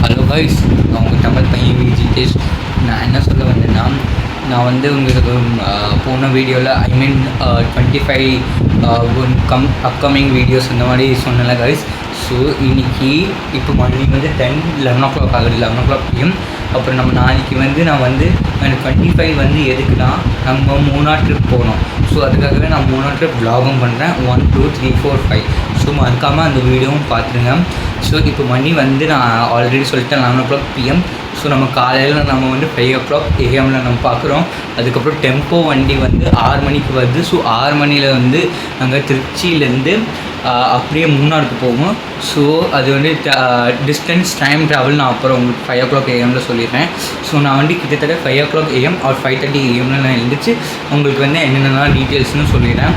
Hello guys, நான் உங்கள் தமிழ் பையன் விஜிதேஷ். நான் என்ன சொல்ல வந்தேன்னா, நான் வந்து உங்களுக்கு போன வீடியோவில் ஐ மீன் 25 அப்கமிங் வீடியோஸ் இந்த மாதிரி சொன்னல கைஸ். ஸோ இன்றைக்கி இப்போ மார்னிங் வந்து 11 o'clock ஆகுது, 11 o'clock PM. அப்புறம் நம்ம நாளைக்கு வந்து நான் வந்து 25 வந்து எதுக்குன்னா நம்ம மூணார் ட்ரிப் போனோம். ஸோ அதுக்காகவே நான் மூணார் ட்ரிப் வ்ளாகும் பண்ணுறேன். 1 2 3 4 5. ஸோ மறக்காமல் அந்த வீடியோவும் பார்த்துருங்க. ஸோ இப்போ மணி வந்து நான் ஆல்ரெடி சொல்லிட்டேன் 11 o'clock PM. ஸோ நம்ம காலையில் நம்ம வந்து 5 o'clock AM நம்ம பார்க்குறோம். அதுக்கப்புறம் டெம்போ வண்டி வந்து 6 மணிக்கு வருது. ஸோ 6 மணியில் வந்து நாங்கள் திருச்சியிலேருந்து அப்படியே மூணாருக்கு போவோம். ஸோ அது வந்து டிஸ்டன்ஸ் டைம் ட்ராவல் நான் அப்புறம் உங்களுக்கு 5 o'clock AM சொல்லிடுறேன். ஸோ நான் வந்து கிட்டத்தட்ட 5 o'clock AM ஆர் 5:30 AM நான் எழுந்திரிச்சு உங்களுக்கு வந்து என்னென்ன டீட்டெயில்ஸ்னு சொல்லிடுறேன்.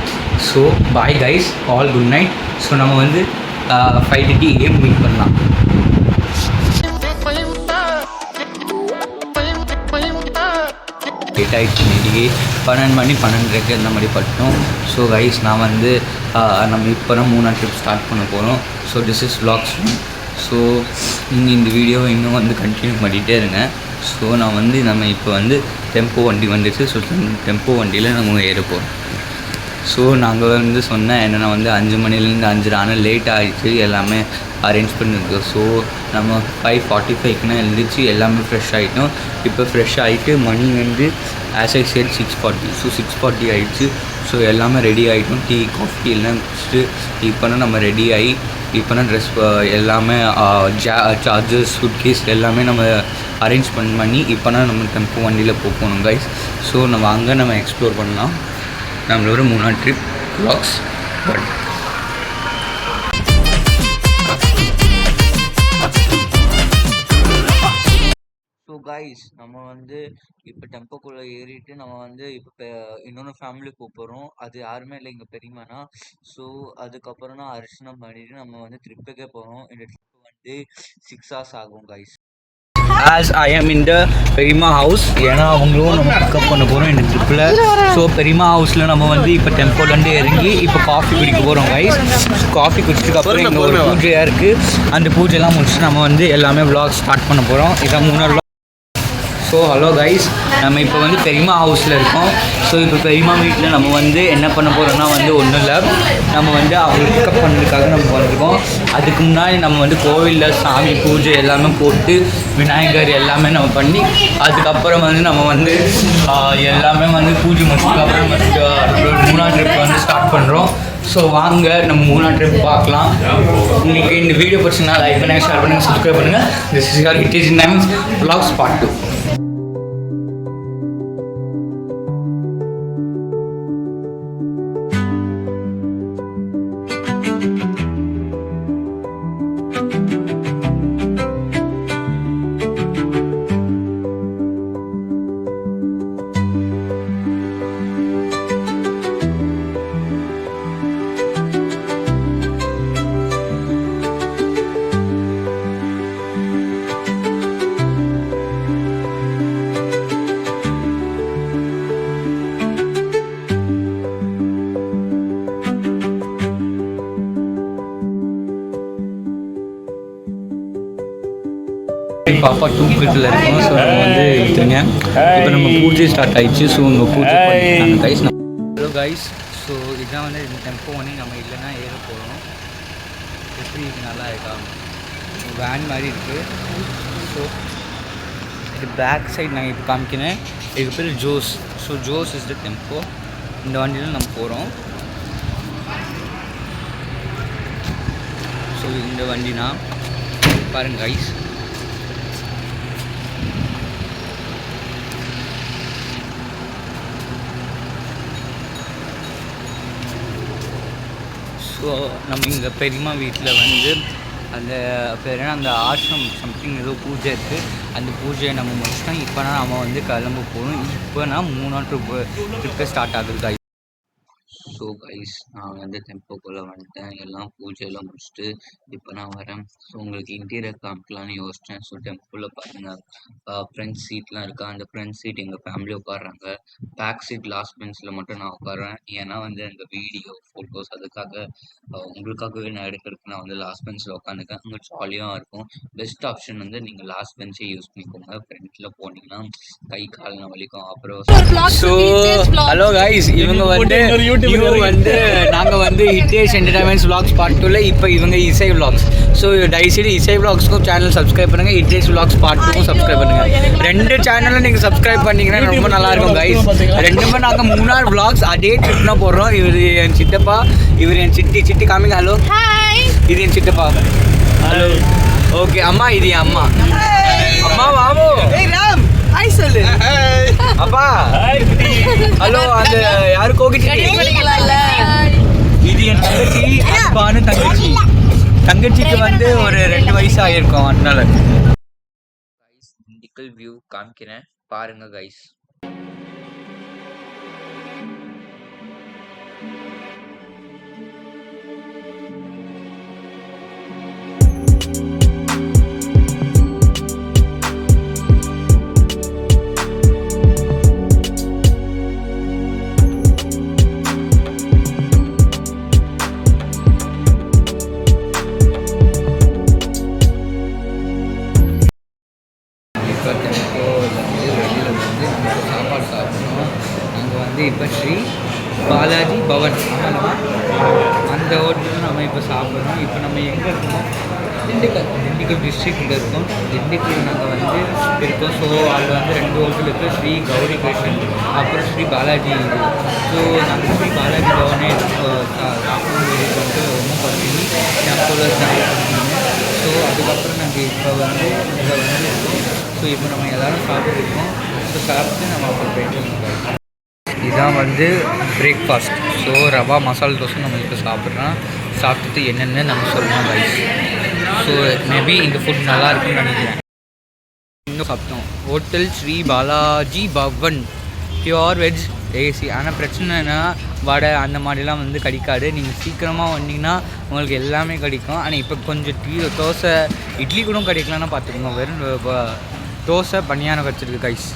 So bye guys, all good night. So நம்ம வந்து 5:30 AM மீட் பண்ணலாம். லேட் ஆகிடுச்சு, இன்னைக்கு 12 மணி 12:30 அந்த மாதிரி பட்டோம். ஸோ கைஸ், நான் வந்து நம்ம இப்போ தான் மூணார் ட்ரிப் ஸ்டார்ட் பண்ண போகிறோம். So this is vlogs. So நீங்கள் இந்த வீடியோவை இன்னும் வந்து கண்டினியூ பண்ணிகிட்டே இருங்க. ஸோ நான் வந்து நம்ம இப்போ வந்து டெம்போ வண்டி வந்துச்சு. ஸோ டெம்போ வண்டியில் நம்ம ஏற போகிறோம். ஸோ நாங்கள் வந்து சொன்னேன் என்னென்னா வந்து 5 மணிலேருந்து 5:30 ஆனால் லேட் ஆகிடுச்சு, எல்லாமே அரேஞ்ச் பண்ணியிருக்கோம். ஸோ நம்ம 5:45க்குனா எழுந்திரிச்சு எல்லாமே ஃப்ரெஷ் ஆகிட்டோம். இப்போ ஃப்ரெஷ் ஆகிட்டு மணி வந்து ஆஸ் ஐ செட் 6:40. ஸோ 6:40 ஆகிடுச்சு. ஸோ எல்லாமே ரெடி ஆகிட்டோம். டீ காஃபி எல்லாம் குடிச்சிட்டு இப்போனா நம்ம ரெடி ஆகி இப்போனா ட்ரெஸ் எல்லாமே சார்ஜஸ் சூட்கேஸ் எல்லாமே நம்ம அரேஞ்ச் பண்ணி இப்போனா நம்ம டெம்போ வண்டியில் போகணும் கைஸ். ஸோ நம்ம அங்கே நம்ம எக்ஸ்ப்ளோர் பண்ணலாம். நம்மளோட Munnar trip vlogs. But so guys, நம்ம வந்து இப்போ டெம்போக்குள்ளே ஏறிட்டு நம்ம வந்து இப்போ இன்னொன்று ஃபேமிலி போகிறோம். அது யாருமே இல்லை, எங்கள் பெரியம்மானா. ஸோ அதுக்கப்புறம் தான் அரிசனம் பண்ணிட்டு நம்ம வந்து ட்ரிப்புக்கே போகிறோம். இந்த ட்ரிப்பு வந்து 6 hours ஆகும் guys. As I am in the பெரியம்மா ஹவுஸ், ஏன்னா அவங்களும் நம்ம பிக்கப் பண்ண போகிறோம் இந்த ட்ரிப்பில். ஸோ பெரியம்மா ஹவுஸில் நம்ம வந்து இப்போ டெம்போலேருந்து இறங்கி இப்போ காஃபி குடிக்க போகிறோம் கைஸ். காஃபி குடிச்சதுக்கப்புறம் இங்கே ஒரு பூஜையாக இருக்குது. அந்த பூஜைலாம் முடிச்சுட்டு நம்ம வந்து எல்லாமே vlog ஸ்டார்ட் பண்ண போகிறோம். இதான் மூணார். ஸோ ஹலோ கைஸ், நம்ம இப்போ வந்து பெரியம்மா ஹவுஸில் இருக்கோம். ஸோ இப்போ பெரியம்மா வீட்டில் நம்ம வந்து என்ன பண்ண போகிறோம்னா வந்து ஒன்றும் இல்லை, நம்ம வந்து அவங்க பிக்கப் பண்ணுறதுக்காக நம்ம வந்திருக்கோம். அதுக்கு முன்னாடி நம்ம வந்து கோவிலில் சாமி பூஜை எல்லாமே போட்டு விநாயகர் எல்லாமே நம்ம பண்ணி அதுக்கப்புறம் வந்து நம்ம வந்து எல்லாமே வந்து பூஜை முடிச்சதுக்கப்புறம் வந்து மூணார் ட்ரிப் வந்து ஸ்டார்ட் பண்ணுறோம். ஸோ வாங்க நம்ம மூணார் ட்ரிப் பார்க்கலாம். இன்றைக்கி இந்த வீடியோ பிடிச்சிங்கன்னா லைக் பண்ணுங்கள், ஷேர் பண்ணுங்கள், சப்ஸ்கிரைப் பண்ணுங்கள். This is your it is times vlogs part 2. பாப்பா தூக்கத்தில் இருக்கோம். ஸோ நம்ம வந்து எடுத்துருங்க. இப்போ நம்ம பூஜை ஸ்டார்ட் ஆகிடுச்சு. ஸோ உங்கள் பூஜை பண்ணிட்டாங்க கைஸ். ஹலோ கைஸ், ஸோ இதுதான் வந்து இந்த டெம்போ பண்ணி நம்ம இல்லைன்னா ஏற போகிறோம். எப்படி இது நல்லா இருக்கா, வேன் மாதிரி இருக்குது. ஸோ இது பேக் சைட் நான் இப்போ காமிக்கிறேன். இதுக்கு பேர் Jose. So Jose is the tempo. இந்த வண்டியில் நம்ம போகிறோம். ஸோ இந்த வண்டினா பாருங்கள் கைஸ். ஸோ நம்ம இங்கே பெரியம்மா வீட்டில் வந்து அந்த பேர் அந்த ஆசிரம் சம்திங் ஏதோ பூஜை இருக்குது. அந்த பூஜையை நம்ம முடிச்சிட்டோம். இப்போனா நம்ம வந்து கிளம்ப போகணும். இப்போனா மூணார் ட்ரிப்பு ஸ்டார்ட் ஆகுது. ஸோ கைஸ் நான் வந்து டெம்போக்குள்ளே வந்துட்டேன், எல்லாம் பூஜையெல்லாம் முடிச்சுட்டு இப்போ நான் வரேன். ஸோ உங்களுக்கு இன்டீரியர் காமிக்கலான்னு யோசித்தேன். ஸோ டெம்பிளில் பாருங்கள், ஃப்ரண்ட் சீட்லாம் இருக்கா, அந்த ஃப்ரண்ட் சீட் எங்கள் ஃபேமிலி உட்காடுறாங்க. பேக் சீட் லாஸ்ட் பெஞ்சில் மட்டும் நான் உட்காருவேன். ஏன்னா வந்து அந்த வீடியோ ஃபோட்டோஸ் அதுக்காக உங்களுக்காகவே நான் எடுக்கிறதுக்கு நான் வந்து லாஸ்ட் பெஞ்சில் உட்காந்துக்கேன். அங்கே ஜாலியாக இருக்கும். பெஸ்ட் ஆப்ஷன் வந்து நீங்கள் லாஸ்ட் பெஞ்சே யூஸ் பண்ணிக்கோங்க. ஃப்ரண்ட்டில் போனீங்கன்னா கை கால்லாம் வலிக்கும். அப்புறம் ஸோ ஹலோ கைஸ், இவங்க வந்து நாங்கள் வந்து ஹிட்டேஷ் என்டர்டைன்மெண்ட்ஸ் vlogs பார்ட் 2ல இப்போ இவங்க இசை vlogs. ஸோ தயவுசெய்து இசை vlogsக்கும் சேனல் சப்ஸ்கிரைப் பண்ணுங்கள், ஹிட்டேஷ் vlogs பார்ட் 2க்கும் சப்ஸ்கிரைப் பண்ணுங்கள். ரெண்டு சேனலும் நீங்கள் சப்ஸ்கிரைப் பண்ணிங்கன்னா ரொம்ப நல்லாயிருக்கும் கைஸ். ரெண்டுமே நாங்கள் 3 நாள் vlogs அதே ட்ரிப்னா போடுறோம். இவர் என் சித்தப்பா, இவர் என் சித்தி காமிங்க. ஹலோ, இது என் சித்தப்பா. Hello, okay. அம்மா, இது என் அம்மா. அம்மா வாமோ, ஹாய் சொல்லு. அப்பா ஹலோ. அந்த யாரு கோகிச்சி, இது என் தங்கச்சி, அப்பான்னு தங்கச்சிக்கு வந்து ஒரு 2 வயசு ஆகிருக்கும். அதனால கைஸ் திண்டுக்கல் வியூ காமிக்கிறேன் பாருங்க கைஸ். சாப்பாடு சாப்பிட்றோம். நாங்கள் வந்து இப்போ ஸ்ரீ பாலாஜி பவன் அந்த ஹோட்டலில் நம்ம இப்போ சாப்பிட்றோம். இப்போ நம்ம எங்கே இருக்கோம்? திண்டுக்கல் டிஸ்ட்ரிக்டில் இருக்கோம். திண்டுக்கல் நாங்கள் வந்து இருக்கோம். ஸோ அங்கே வந்து 2 ஹோட்டல் இருக்குது, ஸ்ரீ கௌரி கிருஷ்ணன் அப்புறம் ஸ்ரீ பாலாஜி. ஸோ நாங்கள் ஸ்ரீ பாலாஜி பவனே சாப்பிடும்போது வந்து ரொம்ப பசி டெம்போவில் சாப்பிடுவோம். ஸோ அதுக்கப்புறம் நாங்கள் இப்போ வந்து இங்கே வந்து இருக்கோம். ஸோ இப்போ நம்ம எல்லோரும் சாப்பிட்ருக்கோம். ஸோ சாப்பிட்டு நம்ம அப்புறம் போயிட்டு இதுதான் வந்து பிரேக்ஃபாஸ்ட். ஸோ ரவா மசாலா தோசை நம்ம இப்போ சாப்பிட்றோம். சாப்பிட்டுட்டு என்னென்னு நம்ம சொல்லலாம் கைஸ். ஸோ மேபி இந்த ஃபுட் நல்லா இருக்குன்னு நினைக்கிறேன். இன்னும் சாப்பிட்டோம் hotel Sri Balaji Bhavan, pure veg AC. ஆனால் பிரச்சனைனா வடை அந்த மாதிரிலாம் வந்து கிடைக்காது. நீங்கள் சீக்கிரமாக வந்தீங்கன்னா உங்களுக்கு எல்லாமே கிடைக்கும். ஆனால் இப்போ கொஞ்சம் தோசை இட்லி கூட கிடைக்கலன்னா பார்த்துக்கோங்க. வெறும் தோசை பனியாரம் வச்சுருக்கு கைஸ்.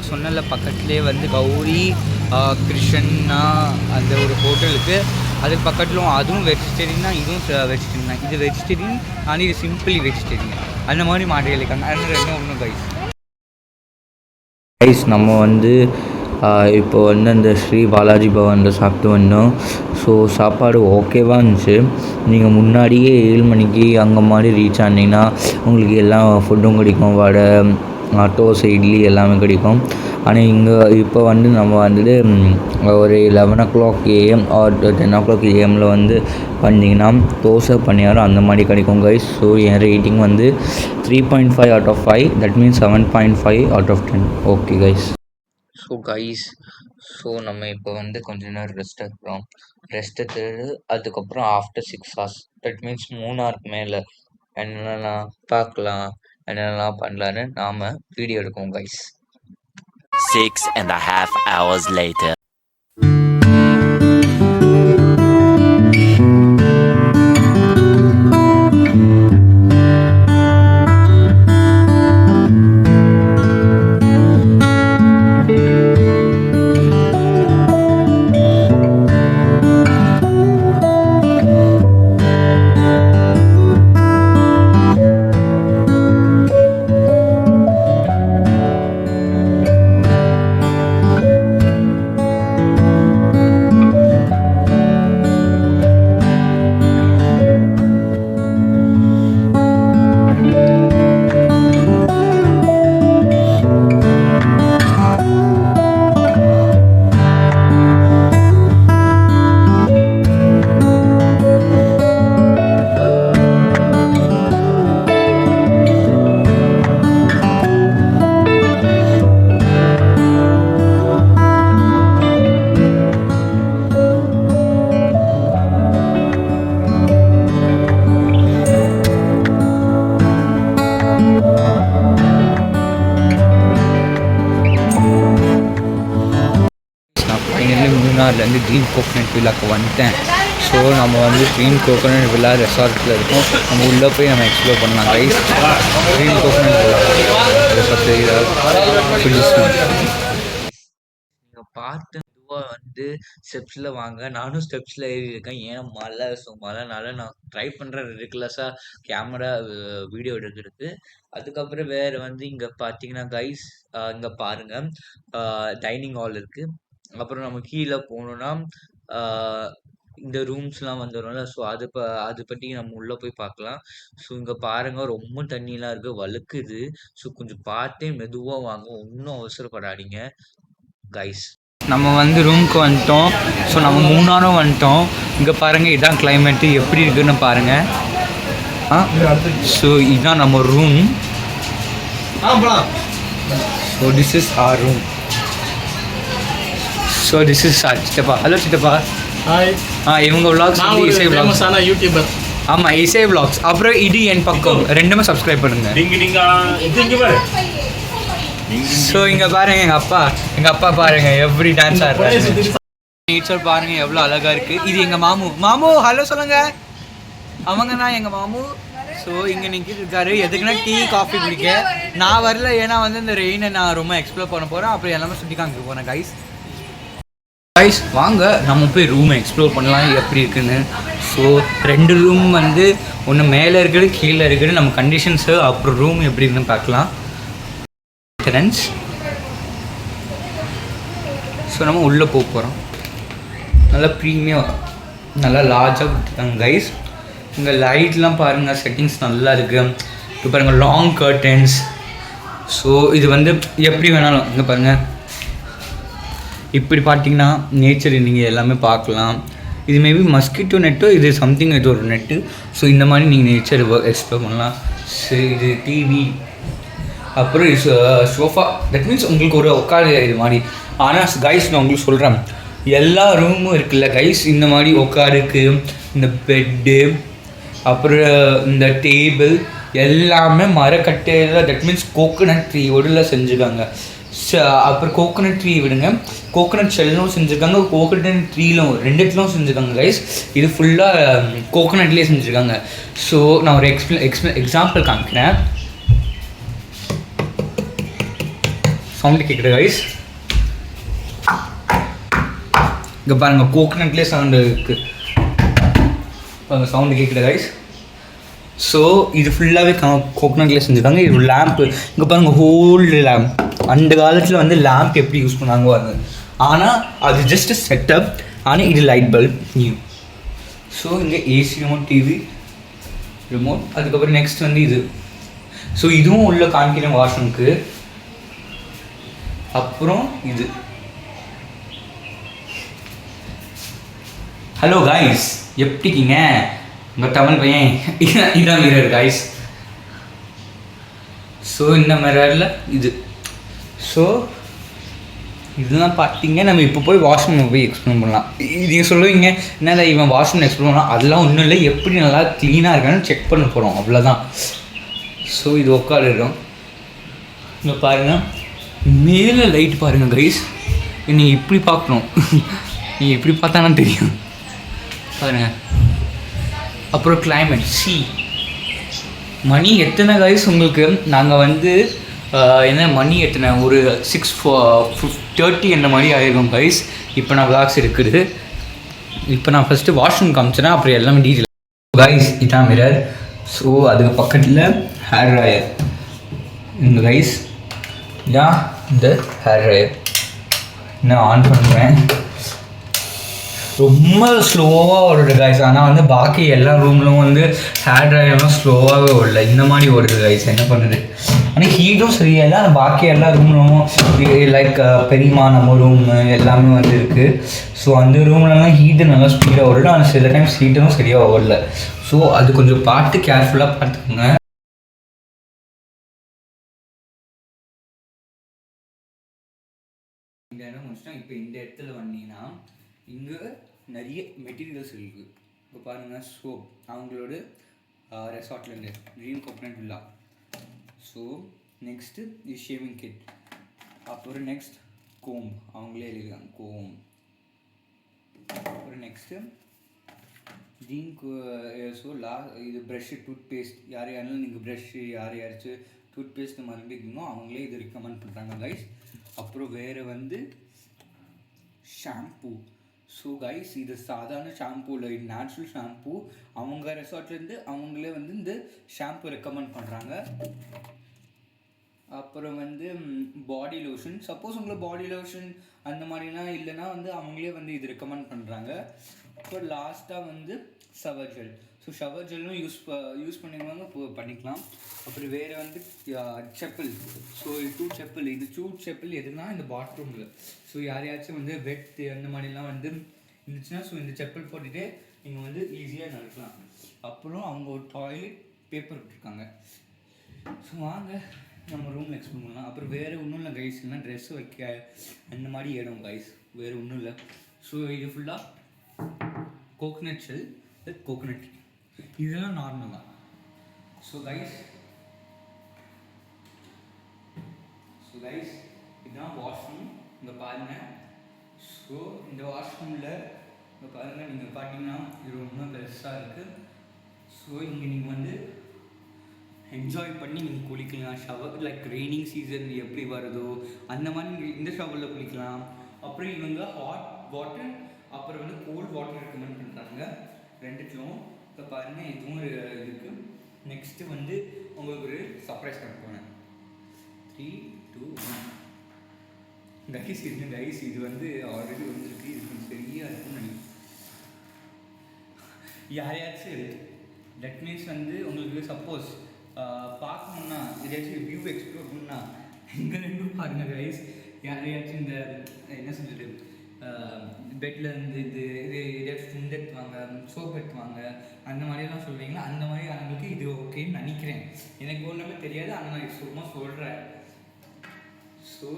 சொன்னல பக்கத்துலேயே வந்து கௌரி கிருஷ்ணா அந்த ஒரு ஹோட்டலுக்கு, அதுக்கு பக்கத்தில் அதுவும் வெஜிடேரியன் தான், இதுவும் வெஜிடேரியன் தான். இது வெஜிடேரியன் ஆனால் இது சிம்பிளி வெஜிடேரியன். அந்த மாதிரி மாடல் இருக்காங்க. அது 2 ஒன்றும் கைஸ் நம்ம வந்து இப்போ வந்து அந்த ஸ்ரீ பாலாஜி பவனில் சாப்பிட்டு வந்தோம். ஸோ சாப்பாடு ஓகேவாக இருந்துச்சு. நீங்கள் முன்னாடியே 7 மணிக்கு அங்கே மாதிரி ரீச் ஆனீங்கன்னா உங்களுக்கு எல்லா ஃபுட்டும் கிடைக்கும். வடை, தோசை, இட்லி எல்லாமே கிடைக்கும். ஆனால் இங்கே இப்போ வந்து நம்ம வந்துட்டு ஒரு 11 AM ஆர் 10 AM வந்து வந்தீங்கன்னா தோசை பணியாரம் அந்த மாதிரி கிடைக்கும் கைஸ். ஸோ என் ரேட்டிங் வந்து 3.5 out of 5, that means 7.5 out of 10. Okay guys. So guys, so நம்ம இப்போ வந்து கொஞ்ச நேரம் ரெஸ்ட் எடுத்துட்டு அதுக்கப்புறம் after 6 hours, that means 3 hours மேலே என்னென்னலாம் பார்க்கலாம், என்னென்னலாம் பண்ணலான்னு நாம் வீடியோ எடுப்போம் கைஸ். 6.5 hours later. மூணார்லேருந்து க்ரீன் கோகனட் வில்லாக்கு வந்துட்டேன். ஸோ நம்ம வந்து க்ரீன் கோகனட் வில்லா ரெசார்ட்டில் இருக்கோம். நம்ம உள்ளே போய் நம்ம எக்ஸ்ப்ளோர் பண்ணலாம் கைஸ். க்ரீன் கோகனட் வில்லா நீங்கள் பார்த்து மெதுவாக வந்து ஸ்டெப்ஸில் வாங்க. நானும் ஸ்டெப்ஸில் ஏறி இருக்கேன். ஏன் மழை, ஸோ மழைனால நான் ட்ரை பண்ணுறேன் ரெகுலஸாக கேமரா வீடியோ எடுக்கிறதுக்கு. அதுக்கப்புறம் வேறு வந்து இங்கே பார்த்தீங்கன்னா கைஸ், இங்கே பாருங்கள், டைனிங் ஹால் இருக்குது. அப்புறம் நம்ம கீழே போகணுன்னா இந்த ரூம்ஸ்லாம் வந்துடும்ல, ஸோ அது பற்றி நம்ம உள்ளே போய் பார்க்கலாம். ஸோ இங்கே பாருங்கள், ரொம்ப தண்ணிலாம் இருக்குது, வழுக்குது. ஸோ கொஞ்சம் பார்த்தே மெதுவாக வாங்க, ஒன்றும் அவசரப்படாதீங்க கைஸ். நம்ம வந்து ரூமுக்கு வந்துட்டோம். ஸோ நம்ம மூணாரும் வந்துட்டோம். இங்கே பாருங்கள், இதான் கிளைமேட்டு எப்படி இருக்குன்னு பாருங்கள். ஸோ இதுதான் நம்ம room. So this is our room. So this is சித்தப்பா. ஹலோ சித்தப்பா. ஹாய். இவங்க vlogs வந்து இசை vlogs. யூடியூபர். ஆமாம், இசை vlogs. அப்புறம் இது என் பக்கம், ரெண்டுமே சப்ஸ்கிரைப் பண்ணுங்க. ஸோ இங்கே பாருங்க, எங்கள் அப்பா பாருங்க எப்படி டான்ஸ் ஆடுறாரு. நேச்சர் பாருங்க எவ்வளோ அழகா இருக்கு. இது எங்கள் மாமு ஹலோ சொல்லுங்க. அவங்க தான் எங்கள் மாமு. ஸோ இங்கே நிற்கிட்டு இருக்காரு. எதுக்குன்னா டீ காஃபி குடிக்க. நான் வரல, ஏன்னா வந்து இந்த ரெயினை நான் ரொம்ப எக்ஸ்ப்ளோர் பண்ண போகிறேன். அப்புறம் எல்லாமே சுற்றி காமிக்க போகிறேன் கைஸ். வாங்க நம்ம போய் ரூமை எக்ஸ்ப்ளோர் பண்ணலாம் எப்படி இருக்குன்னு. ஸோ 2 ரூம் வந்து ஒன்று மேலே இருக்குது, கீழே இருக்குது. நம்ம கண்டிஷன்ஸு அப்புறம் ரூம் எப்படி இருக்குன்னு பார்க்கலாம். ஸோ நம்ம உள்ளே போக போகிறோம். நல்லா ப்ரீமியம், நல்லா லார்ஜாக கொடுத்துருக்காங்க கைஸ். இங்கே லைட்லாம் பாருங்கள், செட்டிங்ஸ் நல்லா இருக்குது. இப்போ பாருங்கள் லாங் கர்டன்ஸ். ஸோ இது வந்து எப்படி வேணாலும் இங்கே பாருங்கள், இப்படி பார்த்தீங்கன்னா நேச்சர் நீங்கள் எல்லாமே பார்க்கலாம். இது மேபி மஸ்கிட்டோ நெட்டோ, இது சம்திங், இது ஒரு நெட்டு. ஸோ இந்த மாதிரி நீங்கள் நேச்சர் எக்ஸ்ப்ளோர் பண்ணலாம். ஸோ இது டிவி, அப்புறம் சோஃபா. தட் மீன்ஸ் உங்களுக்கு ஒரு உட்காரு இது மாதிரி. ஆனால் கைஸ் நான் உங்களுக்கு சொல்கிறேன், எல்லா ரூமும் இருக்குல்ல கைஸ், இந்த மாதிரி உட்காருக்கு, இந்த பெட்டு, அப்புறம் இந்த டேபிள் எல்லாமே மரக்கட்டையில், தட் மீன்ஸ் கோகோனட் ட்ரீ ஒடில் செஞ்சுருக்காங்க. அப்புறம் கோகோனட் ட்ரீ விடுங்க, கோகோனட் ஷெல்லும் செஞ்சுருக்காங்க, கோகோனட் ட்ரீலும் 2த்துலும் செஞ்சுருக்காங்க கைஸ். இது ஃபுல்லாக கோகோனட்லேயே செஞ்சுருக்காங்க. ஸோ நான் ஒரு எக்ஸாம்பிள் காமிக்கிறேன். சவுண்டு கேட்குது கைஸ். இங்கே பாருங்கள், கோகோனட்லேயே சவுண்டு இருக்குது, சவுண்டு கேட்குது கைஸ். ஸோ இது ஃபுல்லாகவே கோகோனட்லேயே செஞ்சுருக்காங்க. இது ஒரு லேம்ப்பு. இங்கே பாருங்கள், ஹோல்டு லேம்ப். அந்த காலத்தில் வந்து லேம்ப் எப்படி யூஸ் பண்ணாங்க அது, ஆனால் அது ஜஸ்ட் செட்டப். ஆனால் இது லைட் பல்ப் நியூ. ஸோ இங்கே ஏசி ரிமோட், டிவி ரிமோட். அதுக்கப்புறம் நெக்ஸ்ட் வந்து இது. ஸோ இதுவும் உள்ள காமிக்கிறேன் வாஷ்ரூம்க்கு. அப்புறம் இது. ஹலோ காய்ஸ், எப்படிங்க உங்கள் தமிழ் பையன்? இதான் மிரர் காய்ஸ். ஸோ இந்த மிரரில் இது. ஸோ இதெல்லாம் பார்த்தீங்க. நம்ம இப்போ போய் வாஷ்ரூம் போய் எக்ஸ்ப்ளோர் பண்ணலாம். நீங்கள் சொல்லுவீங்க, என்னடா இவன் வாஷ்ரூம் எக்ஸ்ப்ளோர் பண்ணலாம். அதெல்லாம் ஒன்றும் இல்லை, எப்படி நல்லா க்ளீனாக இருக்கான்னு செக் பண்ண போகிறோம், அவ்வளோதான். ஸோ இது உட்காரு இருக்கும். இங்கே பாருங்கள், மேலே லைட் பாருங்கள் கைஸ். நீங்கள் இப்படி பார்க்கணும், நீங்கள் இப்படி பார்த்தானா தெரியும் பாருங்கள். அப்புறம் கிளைமேட், மணி எத்தனை கைஸ் உங்களுக்கு. நாங்கள் வந்து என்ன மணி எத்தனை, ஒரு 6:30 என்ன மாதிரி ஆகிருக்கும் கைஸ். இப்போ நான் விளாக்ஸ் இருக்குது. இப்போ நான் ஃபஸ்ட்டு வாஷ்ரூம் காமிச்சேன்னா அப்புறம் எல்லாமே டீட்டெயில் கைஸ். இதான் மிரர். ஸோ அதுக்கு பக்கத்தில் ஹேர் ட்ரையர். இந்த கைஸ் இதான் இந்த ஹேர் ட்ரையர். நான் ஆன் பண்ணுவேன். ரொம்ப ஸ்லோவாக ஓடுது கைஸ். ஆனால் வந்து பாக்கி எல்லா ரூம்லும் வந்து ஹேர் ட்ரையர்லாம் ஸ்லோவாகவே ஓடல, இந்த மாதிரி ஓடுது கைஸ். என்ன பண்ணுது, ஆனால் ஹீட்டும் சரியாக இல்லை. ஆனால் பாக்கி எல்லா ரூம்லும் லைக் பெரியமா நம்ம ரூம் எல்லாமே வந்து இருக்குது. ஸோ அந்த ரூம்லலாம் ஹீட்டு நல்லா ஸ்பீடாக ஓடல, ஆனால் சில டைம்ஸ் ஹீட்டும் சரியாக ஓடல. ஸோ அது கொஞ்சம் பார்த்து கேர்ஃபுல்லாக பார்த்துக்கோங்க. இந்த இடம் முடிச்சிட்டோம். இப்போ இந்த இடத்துல வந்தீங்கன்னா இங்கே நிறைய மெட்டீரியல்ஸ் இருக்குது. இப்போ பாருங்கள், சோப் அவங்களோட ரெசார்ட்லேருந்து dream coconut villa. So next இது ஷேவிங் கிட். அப்புறம் நெக்ஸ்ட் கோம், அவங்களே எழுதிருக்காங்க கோம். அப்புறம் நெக்ஸ்ட்டு ஜீன்க்கு ஸோ இது ப்ரஷ்ஷு டூத் பேஸ்ட் யார் யாரெல்லாம் நீங்கள் ப்ரஷ்ஷு யாராச்சும் டூத் பேஸ்ட் மறந்துட்டீங்களோ அவங்களே இது ரெக்கமெண்ட் பண்ணுறாங்க கைஸ். அப்புறம் வேறு வந்து ஷாம்பூ. ஸோ கைஸ் இது சாதாரண ஷாம்பூ இல்லை, இது நேச்சுரல் ஷாம்பூ. அவங்க ரெசார்ட்லேருந்து அவங்களே வந்து இந்த ஷாம்பூ ரெக்கமெண்ட் பண்ணுறாங்க. அப்புறம் வந்து பாடி லோஷன். சப்போஸ் உங்களுக்கு பாடி லோஷன் அந்த மாதிரிலாம் இல்லைன்னா வந்து அவங்களே வந்து இது ரெக்கமெண்ட் பண்ணுறாங்க. அப்புறம் லாஸ்ட்டாக வந்து ஷவர் ஜெல். ஸோ ஷவர் ஜெல்லும் யூஸ் பண்ணிடுவாங்க, பண்ணிக்கலாம். அப்புறம் வேறு வந்து செப்பல். ஸோ செப்பல், இது செப்பல் எதுனா இந்த பாத்ரூமில். ஸோ யாரையாச்சும் வந்து வெட் அந்த மாதிரிலாம் வந்து இருந்துச்சுன்னா ஸோ இந்த செப்பல் போட்டுகிட்டே நீங்கள் வந்து ஈஸியாக நடக்கலாம். அப்புறம் அவங்க ஒரு டாய்லெட் பேப்பர் விட்டுருக்காங்க. ஸோ வாங்க நம்ம ரூமில் எக்ஸ்ப்ளோர் பண்ணலாம். அப்புறம் வேறு ஒன்றும் இல்லை கைஸ், இல்லைனா ட்ரெஸ்ஸு வைக்க அந்த மாதிரி இடம் கைஸ், வேறு ஒன்றும் இல்லை. ஸோ இது ஃபுல்லாக கோகனட் ஷெல் வித் கோகனட், இதெல்லாம் நார்மல் தான். ஸோ கைஸ் இதுதான் வாஷ்ரூம், இங்கே பாருங்கள். ஸோ இந்த வாஷ்ரூமில் இங்கே பாருங்கள், நீங்கள் பார்த்தீங்கன்னா இது ரொம்ப பெருசாக இருக்குது. ஸோ இங்கே நீங்கள் வந்து என்ஜாய் பண்ணி நீங்கள் குளிக்கலாம். ஷவர் லைக் ரெய்னிங் சீசன் எப்படி வருதோ அந்த மாதிரி நீங்கள் இந்த ஷவரில் குளிக்கலாம். அப்புறம் இவங்க ஹாட் வாட்டர் அப்புறம் வந்து கோல்ட் வாட்டர் ரெக்கமெண்ட் பண்ணுறாங்க ரெண்டுத்துலும். இப்போ பாருங்கள் இதுவும் இருக்குது. நெக்ஸ்ட்டு வந்து உங்களுக்கு ஒரு சர்ப்ரைஸ் பண்ண போனேன். 3, 2, 1 கைஸ் இது வந்து ஆல்ரெடி வந்துருக்கு. இது கொஞ்சம் சரியாக இருக்குன்னு நினைக்கிறேன். யாரையாச்சும் தட் மீன்ஸ் வந்து உங்களுக்கு சப்போஸ் பார்க்கணுன்னா எதாச்சும் வியூ எக்ஸ்ப்ளோர் பண்ணா எங்கே ரெண்டும் பாருங்கள் கைஸ். யாரையாச்சும் இந்த என்ன சொல்லிட்டு பெட்டில் இருந்து இது எதாச்சும் ஃபுட் எடுத்துவாங்க, சோப் எடுத்துவாங்க அந்த மாதிரிலாம் சொல்கிறீங்களா, அந்த மாதிரி அவங்களுக்கு இது ஓகேன்னு நினைக்கிறேன். எனக்கு ஒன்றுமே தெரியாது, ஆனால் நான் சும்மா சொல்கிறேன். ஸோ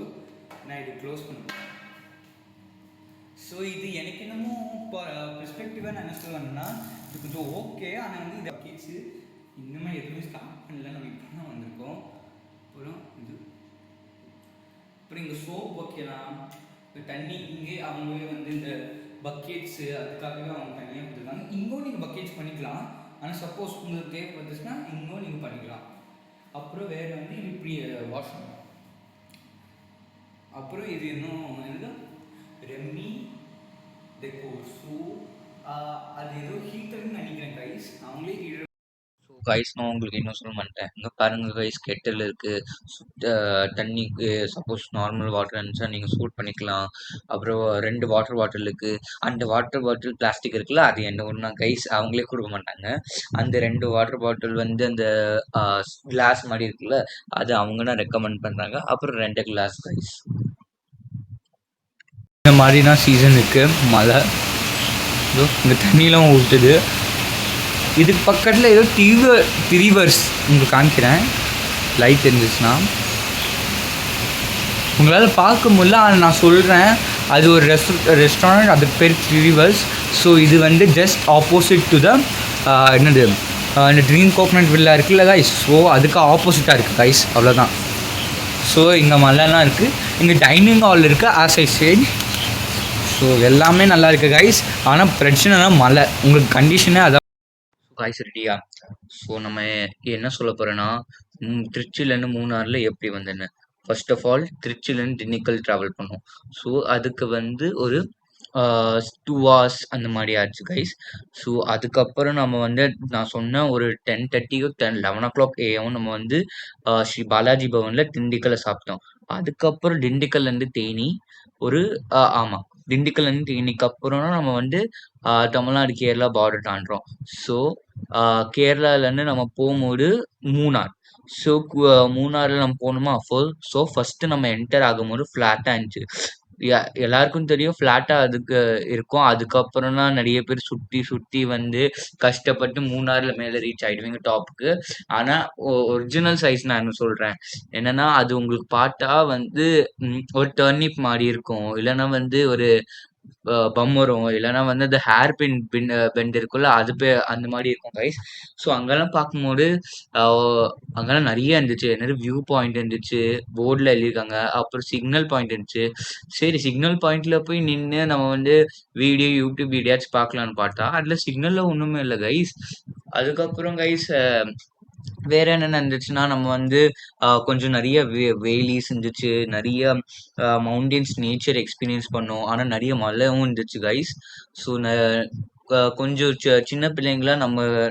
நான் இது க்ளோஸ் பண்ணுவேன். ஸோ இது எனக்கு என்னமோ இப்போ பெர்ஸ்பெக்டிவாக நான் என்ன சொல்லுவேன்னா இது கொஞ்சம் ஓகே, ஆனால் வந்து இதை கிட்ஸு இன்னுமே எதுவுமே ஸ்டார்ட் பண்ணல, நம்ம இப்போ தான் வந்திருக்கோம். அப்புறம் இங்கே சோப் வைக்கலாம், இப்போ தண்ணி இங்கே அவங்களே வந்து இந்த பக்கெட்ஸு அதுக்காகவே அவங்க தனியாக கொடுத்துருக்காங்க. இங்கோ நீங்கள் பக்கெட்ஸ் பண்ணிக்கலாம், ஆனால் சப்போஸ் உங்களுக்கு தேவைப்பட்டுச்சுன்னா இங்கோ நீங்கள் பண்ணிக்கலாம். அப்புறம் வேறு வந்து இது இப்படி வாஷ்ரூம். அப்புறம் இது இன்னும் என்னது ரெம்மி டெக்கோர். ஸோ அது ஏதோ ஹீட்டர்னு நினைக்கிறேன் கைஸ், அவங்களே ஹீட்டர். ஸோ கைஸ் நான் உங்களுக்கு இன்னும் சொல்ல மாட்டேன். இங்கே பாருங்கள் கைஸ், கெட்டில் இருக்குது. தண்ணிக்கு சப்போஸ் நார்மல் வாட்டர் இருந்துச்சுன்னா நீங்கள் சூட் பண்ணிக்கலாம். அப்புறம் 2 வாட்டர் பாட்டில் இருக்குது. அந்த வாட்டர் பாட்டில் பிளாஸ்டிக் இருக்குல்ல, அது என்ன ஒன்றா கைஸ் அவங்களே கொடுக்க மாட்டாங்க. அந்த 2 வாட்டர் பாட்டில் வந்து அந்த கிளாஸ் மாதிரி இருக்குல்ல, அது அவங்க தான் ரெக்கமெண்ட் பண்ணுறாங்க. அப்புறம் 2 கிளாஸ் கைஸ். இந்த மாதிரினா சீசன் இருக்குது, மழை இந்த தண்ணியெலாம் ஊற்றுது. இதுக்கு பக்கத்தில் ஏதோ டிரிவர்ஸ் உங்களுக்கு காமிக்கிறேன், லைட் இருந்துச்சுன்னா உங்களால் பார்க்க முடியல, ஆனால் நான் சொல்கிறேன் அது ஒரு ரெஸ்டாரண்ட், அதுக்கு பேர் டிரிவர்ஸ். ஸோ இது வந்து ஜஸ்ட் ஆப்போசிட் டு த என்னது இந்த ட்ரீம் கோகனட் வில்லா இருக்குல்ல கைஸ், ஸோ அதுக்கு ஆப்போசிட்டாக இருக்குது கைஸ், அவ்வளோதான். ஸோ இங்கே மழைலாம் இருக்குது, இங்கே டைனிங் ஹால் இருக்குது ஆஸ் ஐ சேட். ஸோ எல்லாமே நல்லா இருக்குது கைஸ், ஆனால் பிரச்சனைனா மழை, உங்களுக்கு கண்டிஷனே அதான். கைஸ் ரெடியா? ஸோ நம்ம என்ன சொல்ல போகிறோன்னா திருச்சியிலேருந்து மூணாறில் எப்படி வந்தேன்னு. ஃபர்ஸ்ட் ஆஃப் ஆல் திருச்சியிலேருந்து திண்டுக்கல் ட்ராவல் பண்ணோம். ஸோ அதுக்கு வந்து ஒரு 2 hours அந்த மாதிரி ஆச்சு கைஸ். ஸோ அதுக்கப்புறம் நம்ம வந்து நான் சொன்ன ஒரு 10:30 11 o'clock AM நம்ம வந்து ஸ்ரீ பாலாஜி பவனில் திண்டுக்கல்லை சாப்பிட்டோம். அதுக்கப்புறம் திண்டுக்கல்லேருந்து தேனி ஒரு ஆமாம், திண்டுக்கல்லேருந்து தேனிக்கு அப்புறம் நம்ம வந்து தமிழ்நாடு கேரளா பார்டர் தாண்டுறோம். ஸோ கேரளாலேருந்து நம்ம போகும்போது மூணார். ஸோ மூணாறில் நம்ம போகணுமா ஸோ ஃபஸ்ட்டு நம்ம என்டர் ஆகும்போது ஃப்ளாட்டாக இருந்துச்சு. எல்லாருக்கும் தெரியும் ஃப்ளாட்டாக அதுக்கு இருக்கும். அதுக்கப்புறம் தான் நிறைய பேர் சுற்றி சுற்றி வந்து கஷ்டப்பட்டு மூணாறில் மேலே ரீச் ஆகிடுவீங்க டாப்புக்கு. ஆனால் ஒரிஜினல் சைஸ் நான் என்ன சொல்கிறேன் என்னென்னா, அது உங்களுக்கு பார்த்தா வந்து ஒரு டர்னிப் மாதிரி இருக்கும், இல்லைன்னா வந்து ஒரு பம் வரும். இல்லன்னா வந்து அந்த ஹேர் பெண்ட் இருக்குல்ல, அது அந்த மாரி இருக்கும் கைஸ். ஸோ அங்கலாம் பார்க்கும்போது, அ அங்கலாம் நெறைய இருந்துச்சு. என்னது வியூ பாயிண்ட் இருந்துச்சு. போர்ட்ல எழுதியிருக்காங்க. அப்புறம் சிக்னல் பாயிண்ட் இருந்துச்சு. சரி சிக்னல் பாயிண்ட்ல போய் நின்னு நம்ம வந்து யூடியூப் வீடியோவாச்சும் பார்க்கலான்னு பார்த்தா, அதுல சிக்னல்ல ஒண்ணுமே இல்ல கைஸ். அதுக்கப்புறம் கைஸ் வேற என்ன நடந்துச்சுன்னா, நம்ம வந்து கொஞ்சம் நெறைய வேலிஸ் இருந்துச்சு. நெறைய மவுண்டன்ஸ் நேச்சர் எக்ஸ்பீரியன்ஸ் பண்ணோம். ஆனா நெறைய மழையும் இருந்துச்சு கைஸ். ஸோ கொஞ்சம் சின்ன பிள்ளைங்கலாம்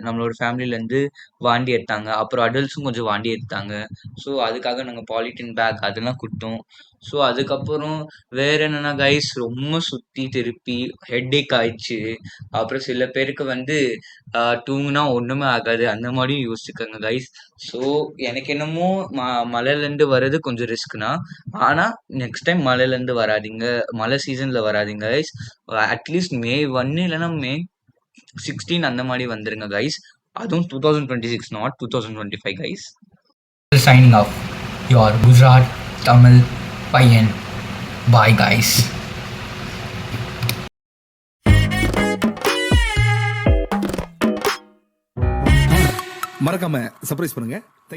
நம்மளோட ஃபேமிலிலேருந்து வாந்தி எடுத்தாங்க. அப்புறம் அடல்ட்ஸும் கொஞ்சம் வாந்தி எடுத்தாங்க. ஸோ அதுக்காக நாங்க பாலித்தீன் பேக் அதெல்லாம் குடுத்தோம். ஸோ அதுக்கப்புறம் வேற என்னன்னா கைஸ், ரொம்ப சுத்தி திருப்பி ஹெட்டேக் ஆயிடுச்சு. அப்புறம் சில பேருக்கு வந்து தூங்குனா ஒண்ணுமே ஆகாது. அந்த மாரியும் யோசிச்சுக்கோங்க கைஸ். ஸோ எனக்கு என்னமோ மழையிலேருந்து வர்றது கொஞ்சம் ரிஸ்க் தான். ஆனா நெக்ஸ்ட் டைம் மழையிலேருந்து வராதீங்க. மழை சீசன்ல வராதீங்க கைஸ். அட்லீஸ்ட் மே 1 இல்லன்னா மே 16 அந்த மாரி வந்துருங்க கைஸ். அதுவும் 2026 not 2025 guys. Signing off. Your Gujarat Tamil Payan. Bye, guys. மறக்காம சர்ப்ரைஸ் பண்ணுங்க. தேங்க்யூ.